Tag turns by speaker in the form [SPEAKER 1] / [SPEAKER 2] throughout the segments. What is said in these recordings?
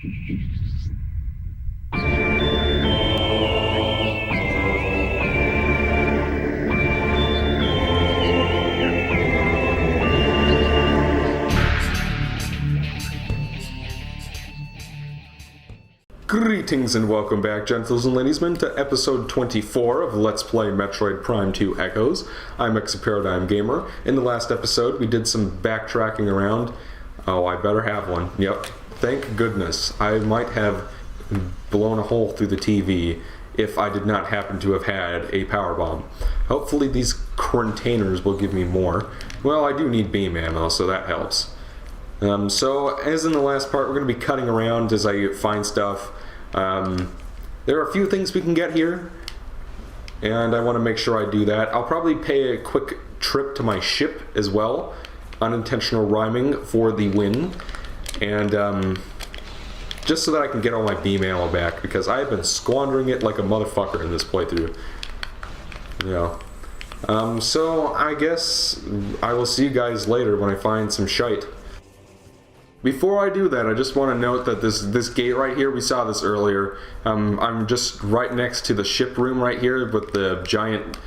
[SPEAKER 1] Greetings and welcome back, gentles and ladiesmen, to episode 24 of Let's Play Metroid Prime 2 Echoes. I'm ExoParadigmGamer. In the last episode, we did some backtracking around. Oh, I better have one. Yep. Thank goodness. I might have blown a hole through the TV if I did not happen to have had a power bomb. Hopefully these containers will give me more. Well, I do need beam ammo, so that helps. So, as in the last part, we're going to be cutting around as I find stuff. There are a few things we can get here, and I want to make sure I do that. I'll probably pay a quick trip to my ship as well. Unintentional rhyming for the win. And, just so that I can get all my beam ammo back, because I have been squandering it like a motherfucker in this playthrough. Yeah. So, I guess I will see you guys later when I find some shite. Before I do that, I just want to note that this gate right here, we saw this earlier. I'm just right next to the ship room right here with the giant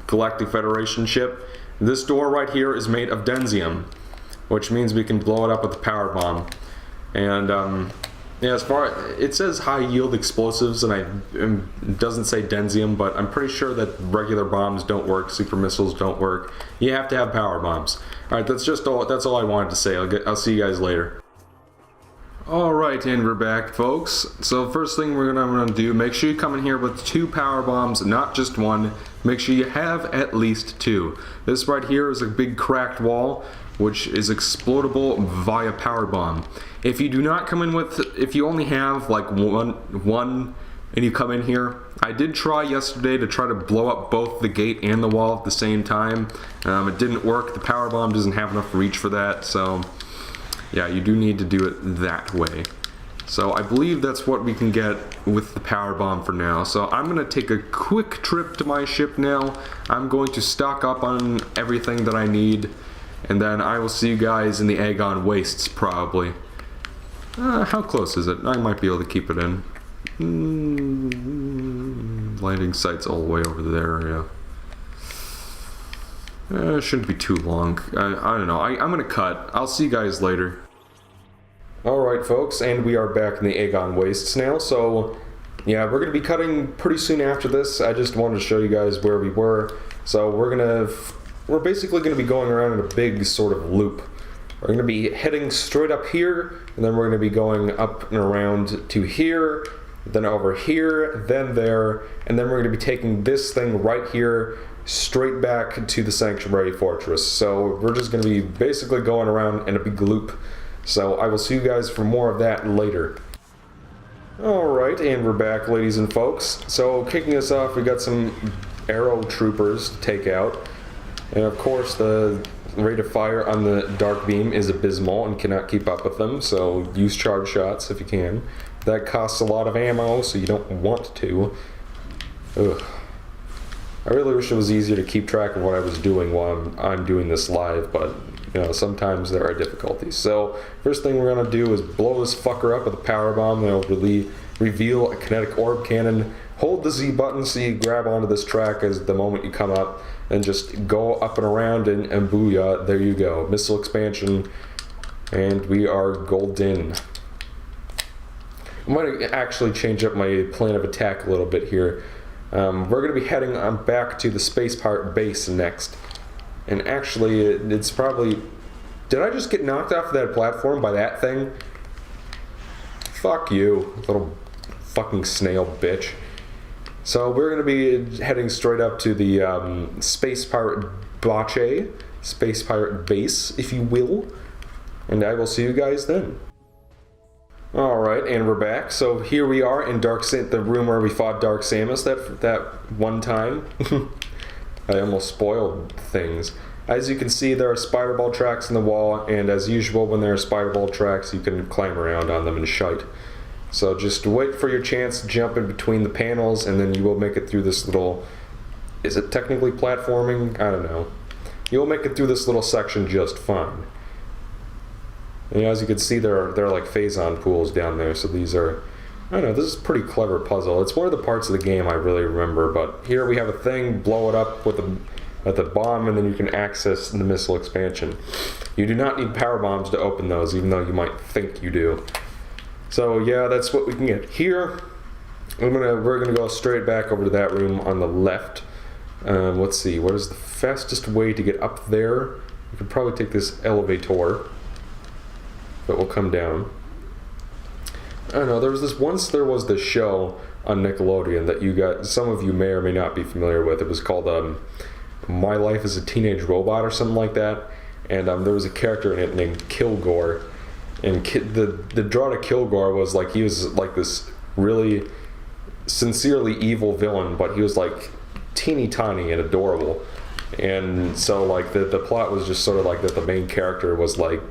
[SPEAKER 1] Galactic Federation ship. This door right here is made of denzium, which means we can blow it up with a power bomb. And yeah, it says high yield explosives, and it doesn't say denzium, but I'm pretty sure that regular bombs don't work, super missiles don't work. You have to have power bombs. Alright, that's all I wanted to say. I'll see you guys later. Alright, and we're back, folks. So first thing I'm gonna do, make sure you come in here with 2 power bombs, not just one. Make sure you have at least 2. This right here is a big cracked wall, which is explodable via power bomb. If you do not come in with, if you only have like one and you come in here, I did try yesterday to try to blow up both the gate and the wall at the same time. It didn't work. The power bomb doesn't have enough reach for that, so yeah, you do need to do it that way. So I believe that's what we can get with the power bomb for now. So I'm going to take a quick trip to my ship now. I'm going to stock up on everything that I need, and then I will see you guys in the Agon Wastes, probably. How close is it? I might be able to keep it in. Landing site's all the way over there, yeah. It shouldn't be too long. I don't know. I'm gonna cut. I'll see you guys later. Alright, folks, and we are back in the Agon Wastes now, so yeah, we're gonna be cutting pretty soon after this. I just wanted to show you guys where we were. So we're basically gonna be going around in a big sort of loop. We're going to be heading straight up here, and then we're going to be going up and around to here, then over here, then there, and then we're going to be taking this thing right here straight back to the Sanctuary Fortress. So we're just going to be basically going around in a big loop. So I will see you guys for more of that later. Alright, and we're back, ladies and folks. So kicking us off, we got some arrow troopers to take out. And of course the rate of fire on the dark beam is abysmal and cannot keep up with them, so use charge shots if you can. That costs a lot of ammo, so you don't want to. Ugh. I really wish it was easier to keep track of what I was doing while I'm doing this live, but you know, sometimes there are difficulties. So first thing we're gonna do is blow this fucker up with a power bomb. That'll really reveal a kinetic orb cannon. Hold the Z button so you grab onto this track as the moment you come up, and just go up and around, and booyah, there you go. Missile expansion, and we are golden. I'm going to actually change up my plan of attack a little bit here. We're going to be heading back to the Space Pirate base next. And actually, it's probably... Did I just get knocked off of that platform by that thing? Fuck you, little fucking snail bitch. So we're going to be heading straight up to the Space Pirate Bache, Space Pirate base, if you will. And I will see you guys then. Alright, and we're back. So here we are in the room where we fought Dark Samus that one time. I almost spoiled things. As you can see, there are spider ball tracks in the wall, and as usual, when there are spider ball tracks, you can climb around on them and shite. So just wait for your chance to jump in between the panels, and then you will make it through this little... Is it technically platforming? I don't know. You'll make it through this little section just fine. And as you can see, there are like phazon pools down there. So these are, I don't know, this is a pretty clever puzzle. It's one of the parts of the game I really remember. But here we have a thing, blow it up with the bomb, and then you can access the missile expansion. You do not need power bombs to open those, even though you might think you do. So yeah, that's what we can get here. We're gonna go straight back over to that room on the left. Let's see, what is the fastest way to get up there? We could probably take this elevator, but we'll come down. I don't know, there was this show on Nickelodeon that some of you may or may not be familiar with. It was called My Life as a Teenage Robot or something like that. And there was a character in it named Kilgore. And the draw to Kilgore was like, he was like this really sincerely evil villain, but he was like teeny tiny and adorable. And so like the plot was just sort of like that the main character was like,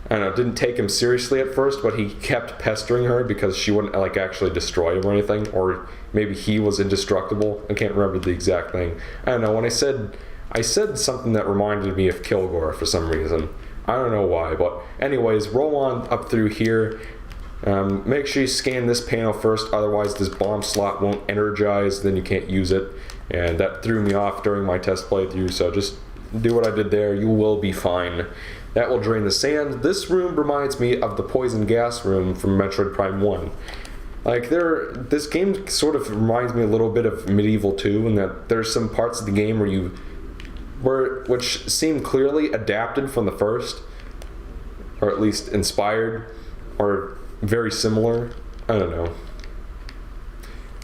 [SPEAKER 1] I don't know, didn't take him seriously at first, but he kept pestering her because she wouldn't like actually destroy him or anything, or maybe he was indestructible. I can't remember the exact thing. I don't know, when I said something that reminded me of Kilgore for some reason. I don't know why, but anyways, roll on up through here. Make sure you scan this panel first, otherwise this bomb slot won't energize, then you can't use it. And that threw me off during my test playthrough, so just do what I did there, you will be fine. That will drain the sand. This room reminds me of the poison gas room from Metroid Prime 1. Like this game sort of reminds me a little bit of Medieval 2, in that there's some parts of the game which seem clearly adapted from the first, or at least inspired, or very similar. I don't know.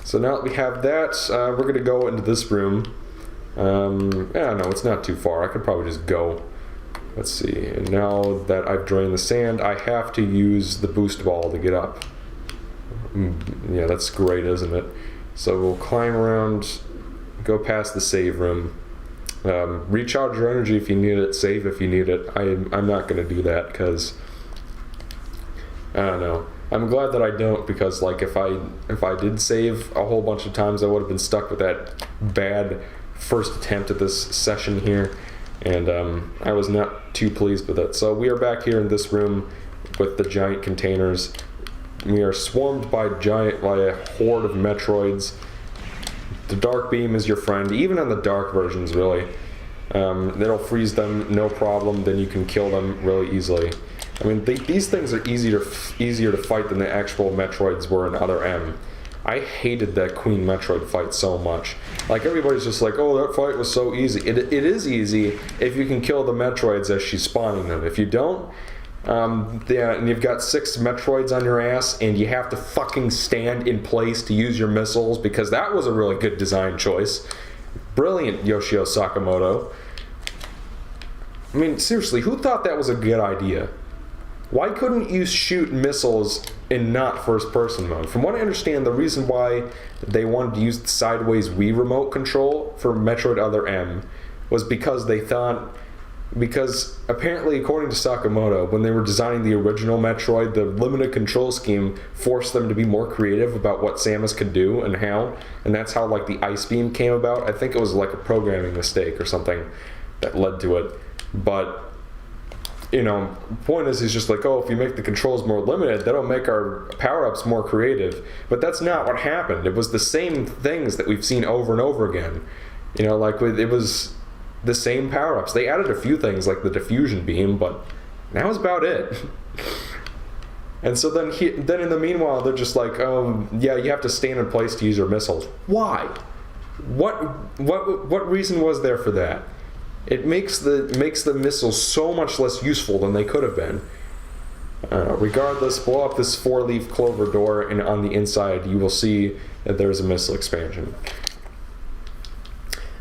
[SPEAKER 1] So now that we have that, we're going to go into this room. Yeah, no, it's not too far. I could probably just go. Let's see. And now that I've drained the sand, I have to use the boost ball to get up. Yeah, that's great, isn't it? So we'll climb around, go past the save room. Recharge your energy if you need it, save if you need it. I'm not going to do that because I don't know. I'm glad that I don't, because like if I did save a whole bunch of times, I would have been stuck with that bad first attempt at this session here, and I was not too pleased with it. So we are back here in this room with the giant containers. We are swarmed by a horde of Metroids. The dark beam is your friend, even on the dark versions, really. It'll freeze them, no problem, then you can kill them really easily. I mean, these things are easier to fight than the actual Metroids were in Other M. I hated that Queen Metroid fight so much. Like, everybody's just like, oh, that fight was so easy. It is easy if you can kill the Metroids as she's spawning them. If you don't, yeah, and you've got 6 Metroids on your ass, and you have to fucking stand in place to use your missiles, because that was a really good design choice. Brilliant, Yoshio Sakamoto. I mean, seriously, who thought that was a good idea? Why couldn't you shoot missiles in not first-person mode? From what I understand, the reason why they wanted to use the sideways Wii remote control for Metroid Other M was because they thought... Because apparently, according to Sakamoto, when they were designing the original Metroid, the limited control scheme forced them to be more creative about what Samus could do and how, and that's how like the Ice Beam came about. I think it was like a programming mistake or something that led to it. But, you know, the point is he's just like, oh, if you make the controls more limited, that'll make our power-ups more creative. But that's not what happened. It was the same things that we've seen over and over again. You know, like it was the same power-ups. They added a few things like the diffusion beam, but that was about it. And so then in the meanwhile, they're just like, oh, yeah, you have to stand in place to use your missiles. Why? What reason was there for that? It makes the missiles so much less useful than they could have been. Regardless, blow up this 4-leaf clover door, and on the inside you will see that there's a missile expansion.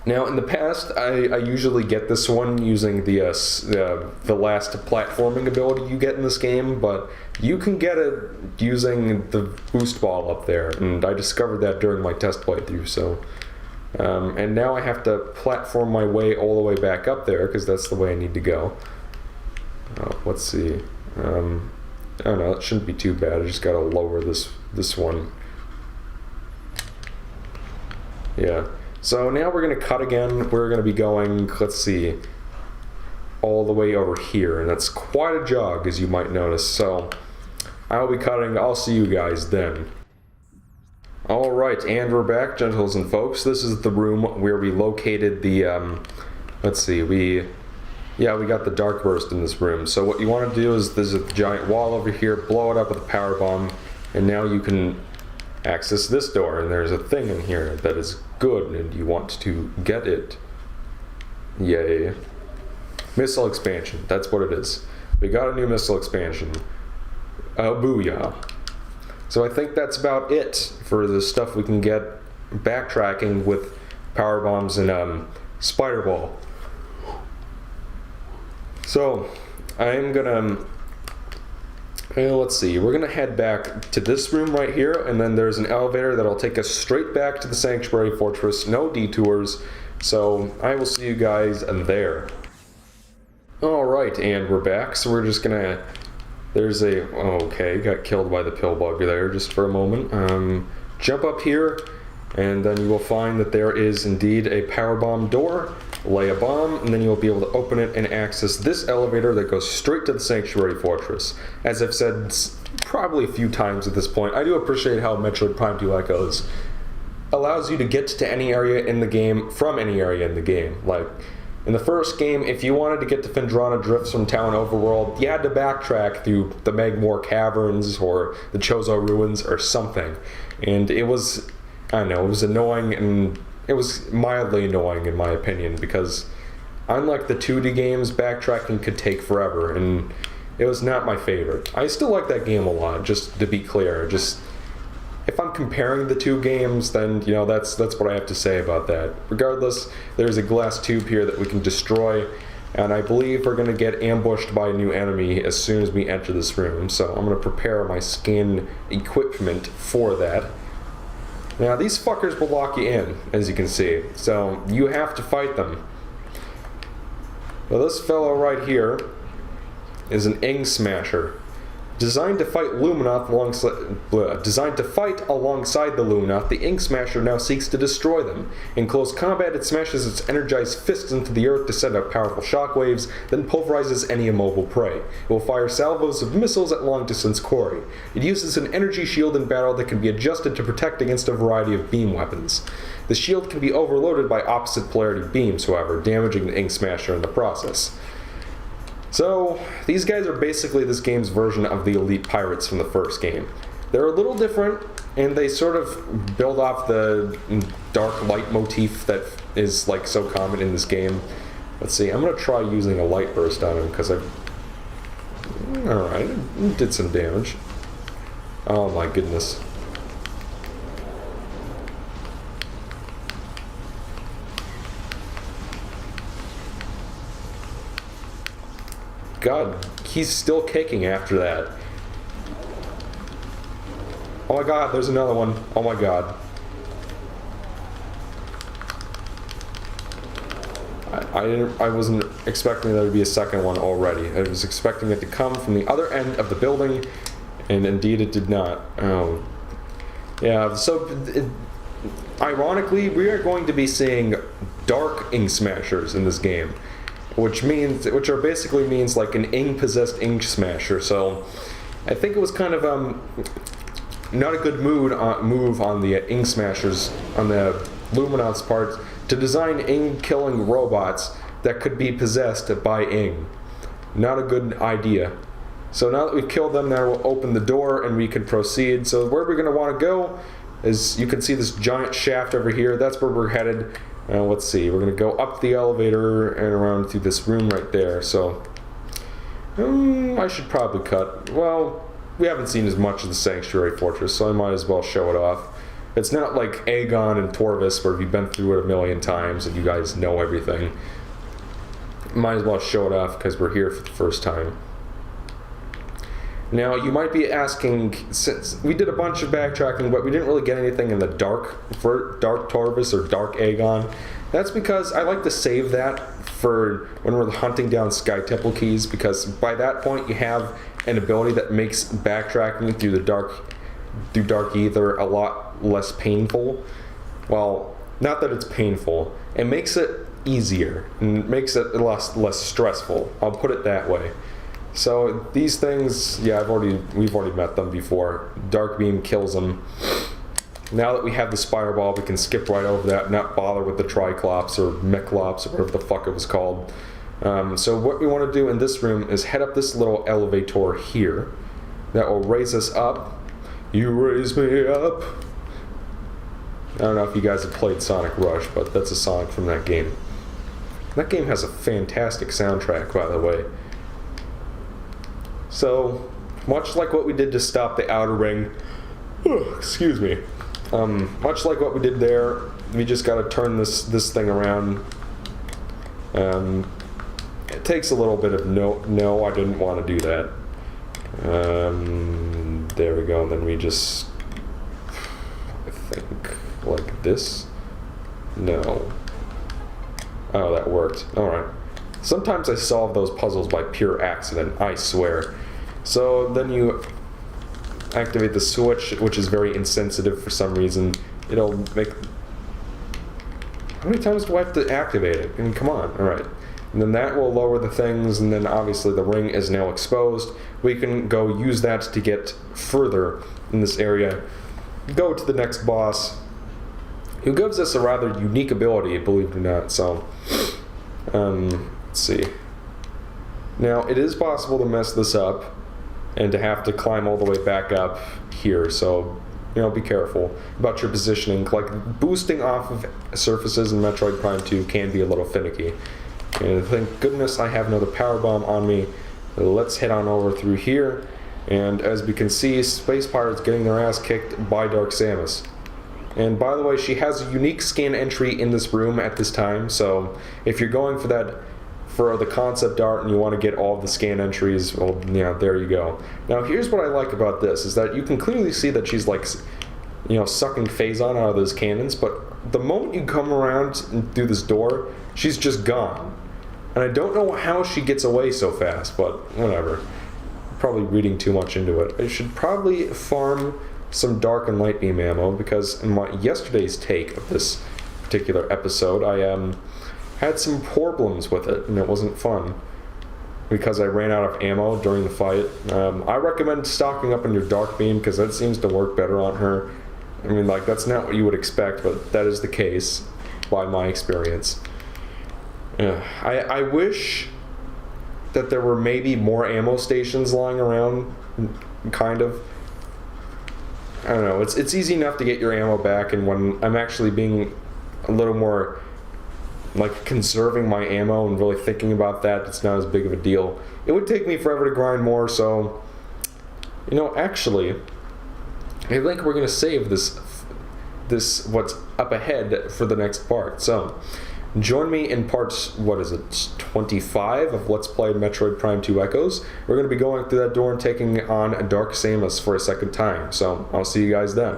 [SPEAKER 1] Now, in the past, I usually get this one using the last platforming ability you get in this game, but you can get it using the boost ball up there, and I discovered that during my test playthrough, so... and now I have to platform my way all the way back up there, because that's the way I need to go. Let's see. I don't know, it shouldn't be too bad. I just gotta lower this one. Yeah. So now we're going to cut again. We're going to be going, let's see. all the way over here, and that's quite a jog, as you might notice. So I'll be cutting. I'll see you guys then. Alright, and we're back, gentles and folks. This is the room where we located the, let's see, we got the dark burst in this room. So what you want to do is, there's a giant wall over here, blow it up with a power bomb, and now you can access this door, and there's a thing in here that is good, and you want to get it. Yay. Missile expansion, that's what it is. We got a new missile expansion. Booyah. So I think that's about it for the stuff we can get backtracking with power bombs and spider ball. So I'm gonna let's see, we're gonna head back to this room right here, and then there's an elevator that'll take us straight back to the Sanctuary Fortress, no detours. So I will see you guys there. Alright, and we're back. So we're just gonna, there's a, okay, got killed by the pill bug there just for a moment. Jump up here, and then you will find that there is indeed a power bomb door. Lay a bomb, and then you'll be able to open it and access this elevator that goes straight to the Sanctuary Fortress. As I've said probably a few times at this point, I do appreciate how Metroid Prime 2 Echoes allows you to get to any area in the game from any area in the game. Like, in the first game, if you wanted to get to Phendrana Drifts from Town Overworld, you had to backtrack through the Magmore Caverns or the Chozo Ruins or something. And it was, I don't know, it was annoying, and it was mildly annoying in my opinion, because unlike the 2D games, backtracking could take forever, and it was not my favorite. I still like that game a lot, just to be clear. Just, if I'm comparing the two games, then, you know, that's what I have to say about that. Regardless, there's a glass tube here that we can destroy, and I believe we're going to get ambushed by a new enemy as soon as we enter this room, so I'm going to prepare my skin equipment for that. Now, these fuckers will lock you in, as you can see, so you have to fight them. Well, this fellow right here is an Ing Smasher. Designed to fight alongside the Luminoth, the Ink Smasher now seeks to destroy them. In close combat, it smashes its energized fists into the earth to send out powerful shockwaves, then pulverizes any immobile prey. It will fire salvos of missiles at long-distance quarry. It uses an energy shield in battle that can be adjusted to protect against a variety of beam weapons. The shield can be overloaded by opposite polarity beams, however, damaging the Ink Smasher in the process. So, these guys are basically this game's version of the Elite Pirates from the first game. They're a little different, and they sort of build off the dark light motif that is like so common in this game. Let's see, I'm going to try using a light burst on him, because alright, did some damage. Oh my goodness. God, he's still kicking after that. Oh my god, there's another one. Oh my god. I wasn't expecting there to be a second one already. I was expecting it to come from the other end of the building, and indeed it did not. Oh. Yeah, so ironically, we are going to be seeing dark Ink Smashers in this game. Which basically means like an Ing-possessed Ink Smasher. So I think it was kind of not a good move on the Ink Smashers, on the Luminoth's part, to design Ing-killing robots that could be possessed by Ing. Not a good idea. So now that we've killed them, now we'll open the door and we can proceed. So where we're going to want to go is, you can see this giant shaft over here. That's where we're headed. Let's see, we're going to go up the elevator and around through this room right there, so I should probably cut. Well, we haven't seen as much of the Sanctuary Fortress, so I might as well show it off. It's not like Aegon and Torvis, where you've been through it a million times and you guys know everything. Might as well show it off because we're here for the first time. Now, you might be asking, since we did a bunch of backtracking, but we didn't really get anything in the Dark Torvis or Dark Aegon. That's because I like to save that for when we're hunting down Sky Temple keys, because by that point you have an ability that makes backtracking through Dark Ether a lot less painful. Well, not that it's painful. It makes it easier and makes it less stressful. I'll put it that way. So these things, yeah, we've already met them before. Dark Beam kills them. Now that we have the Spire Ball, we can skip right over that, not bother with the Triclops or Mechlops or whatever the fuck it was called. So what we want to do in this room is head up this little elevator here that will raise us up. You raise me up. I don't know if you guys have played Sonic Rush, but that's a song from that game. That game has a fantastic soundtrack, by the way. So, much like what we did to stop the outer ring, excuse me, much like what we did there, we just gotta turn this thing around. It takes a little bit of no, I didn't want to do that. There we go, and then we just, I think, like this? No. Oh, that worked. Alright. Sometimes I solve those puzzles by pure accident, I swear. So then you activate the switch, which is very insensitive for some reason. It'll make... How many times do I have to activate it? I mean, come on. Alright. And then that will lower the things, and then obviously the ring is now exposed. We can go use that to get further in this area. Go to the next boss, who gives us a rather unique ability, believe it or not. So, let's see. Now, it is possible to mess this up and to have to climb all the way back up here, so, you know, be careful about your positioning. Like, boosting off of surfaces in Metroid Prime 2 can be a little finicky. And thank goodness I have another power bomb on me. Let's head on over through here. And as we can see, Space Pirate's getting their ass kicked by Dark Samus. And by the way, she has a unique scan entry in this room at this time, so if you're going for the concept art and you want to get all of the scan entries, well, yeah, there you go. Now here's what I like about this, is that you can clearly see that she's like, you know, sucking Phazon out of those cannons, but the moment you come around and through this door, she's just gone. And I don't know how she gets away so fast, but whatever. Probably reading too much into it. I should probably farm some dark and light beam ammo, because in my yesterday's take of this particular episode, I had some problems with it, and it wasn't fun because I ran out of ammo during the fight. I recommend stocking up on your dark beam, because that seems to work better on her. I mean, like, that's not what you would expect, but that is the case by my experience. I wish that there were maybe more ammo stations lying around, kind of. I don't know, it's easy enough to get your ammo back, and when I'm actually being a little more, like, conserving my ammo and really thinking about that, it's not as big of a deal. It would take me forever to grind more, so, you know, actually, I think we're going to save this what's up ahead for the next part. So, join me in part, what is it, 25 of Let's Play Metroid Prime 2 Echoes. We're going to be going through that door and taking on Dark Samus for a second time, so I'll see you guys then.